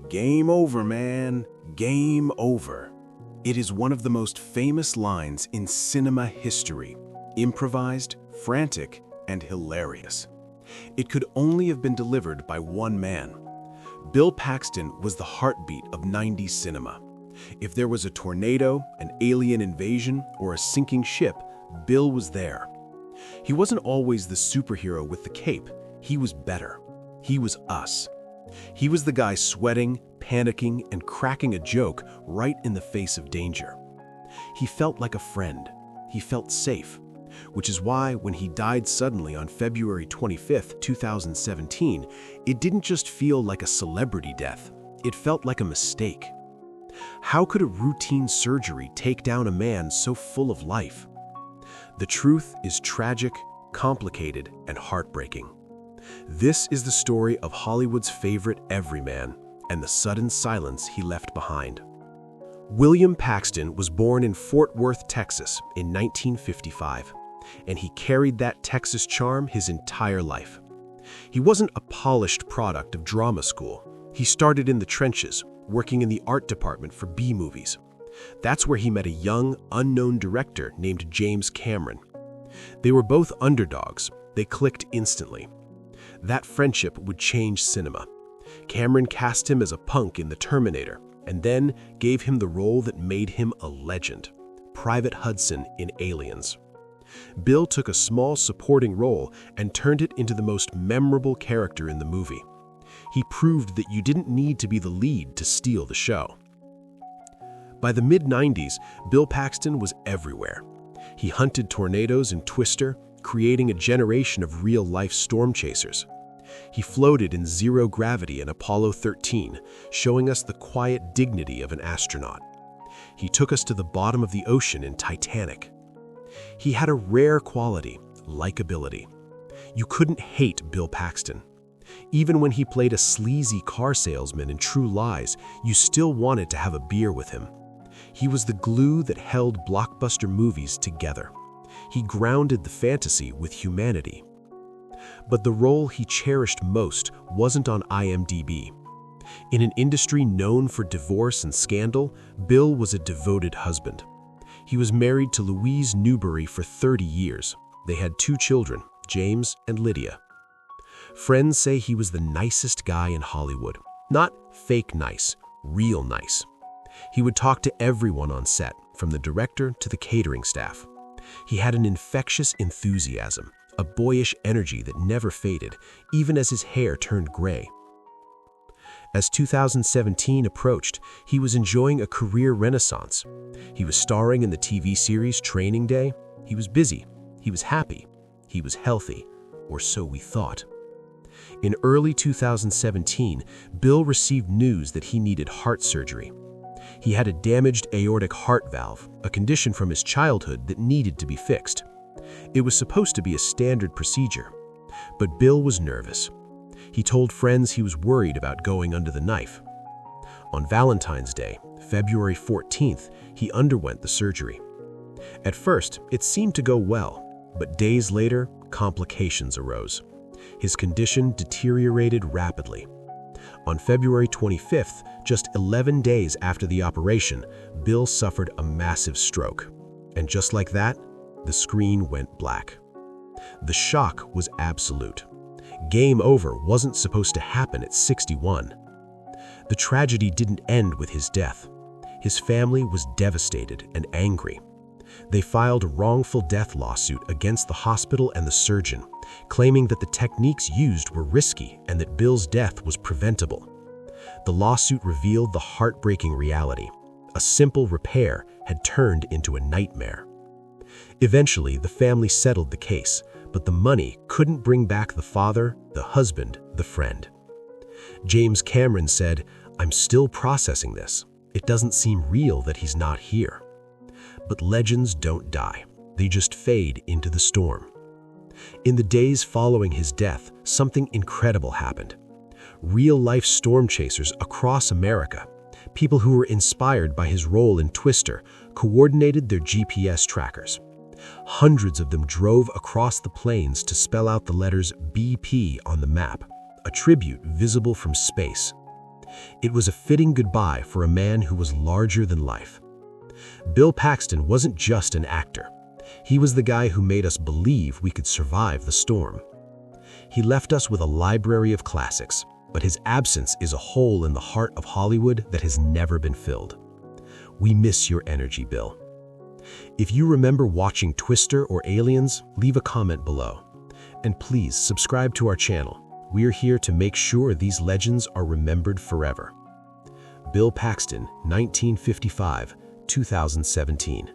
Game over, man. Game over. It is one of the most famous lines in cinema history, improvised, frantic, and hilarious. It could only have been delivered by one man. Bill Paxton was the heartbeat of 90s cinema. If there was a tornado, an alien invasion, or a sinking ship, Bill was there. He wasn't always the superhero with the cape. He was better. He was us. He was the guy sweating, panicking, and cracking a joke right in the face of danger. He felt like a friend. He felt safe, which is why when he died suddenly on February 25, 2017, it didn't just feel like a celebrity death. It felt like a mistake. How could a routine surgery take down a man so full of life? The truth is tragic, complicated, and heartbreaking. This is the story of Hollywood's favorite everyman and the sudden silence he left behind. William Paxton was born in Fort Worth, Texas in 1955, and he carried that Texas charm his entire life. He wasn't a polished product of drama school. He started in the trenches, working in the art department for B-movies. That's where he met a young, unknown director named James Cameron. They were both underdogs. They clicked instantly. That friendship would change cinema. Cameron cast him as a punk in the Terminator, and then gave him the role that made him a legend, Private Hudson in Aliens. Bill took a small supporting role and turned it into the most memorable character in the movie. He proved that you didn't need to be the lead to steal the show. By the mid-90s, Bill Paxton was everywhere. He hunted tornadoes in Twister, creating a generation of real-life storm chasers. He floated in zero gravity in Apollo 13, showing us the quiet dignity of an astronaut. He took us to the bottom of the ocean in Titanic. He had a rare quality, likability. You couldn't hate Bill Paxton. Even when he played a sleazy car salesman in True Lies, you still wanted to have a beer with him. He was the glue that held blockbuster movies together. He grounded the fantasy with humanity. But the role he cherished most wasn't on IMDb. In an industry known for divorce and scandal, Bill was a devoted husband. He was married to Louise Newberry for 30 years. They had 2 children, James and Lydia. Friends say he was the nicest guy in Hollywood. Not fake nice, real nice. He would talk to everyone on set, from the director to the catering staff. He had an infectious enthusiasm, a boyish energy that never faded, even as his hair turned gray. As 2017 approached, he was enjoying a career renaissance. He was starring in the TV series Training Day. He was busy. He was happy. He was healthy, or so we thought. In early 2017, Bill received news that he needed heart surgery. He had a damaged aortic heart valve, a condition from his childhood that needed to be fixed. It was supposed to be a standard procedure, but Bill was nervous. He told friends he was worried about going under the knife. On Valentine's Day, February 14th, he underwent the surgery. At first, it seemed to go well, but days later, complications arose. His condition deteriorated rapidly. On February 25th, just 11 days after the operation, Bill suffered a massive stroke. And just like that, the screen went black. The shock was absolute. Game over wasn't supposed to happen at 61. The tragedy didn't end with his death. His family was devastated and angry. They filed a wrongful death lawsuit against the hospital and the surgeon, claiming that the techniques used were risky and that Bill's death was preventable. The lawsuit revealed the heartbreaking reality. A simple repair had turned into a nightmare. Eventually, the family settled the case, but the money couldn't bring back the father, the husband, the friend. James Cameron said, "I'm still processing this. It doesn't seem real that he's not here." But legends don't die. They just fade into the storm. In the days following his death, something incredible happened. Real-life storm chasers across America, people who were inspired by his role in Twister, coordinated their GPS trackers. Hundreds of them drove across the plains to spell out the letters BP on the map, a tribute visible from space. It was a fitting goodbye for a man who was larger than life. Bill Paxton wasn't just an actor. He was the guy who made us believe we could survive the storm. He left us with a library of classics, but his absence is a hole in the heart of Hollywood that has never been filled. We miss your energy, Bill. If you remember watching Twister or Aliens, leave a comment below. And please subscribe to our channel. We are here to make sure these legends are remembered forever. Bill Paxton, 1955-2017.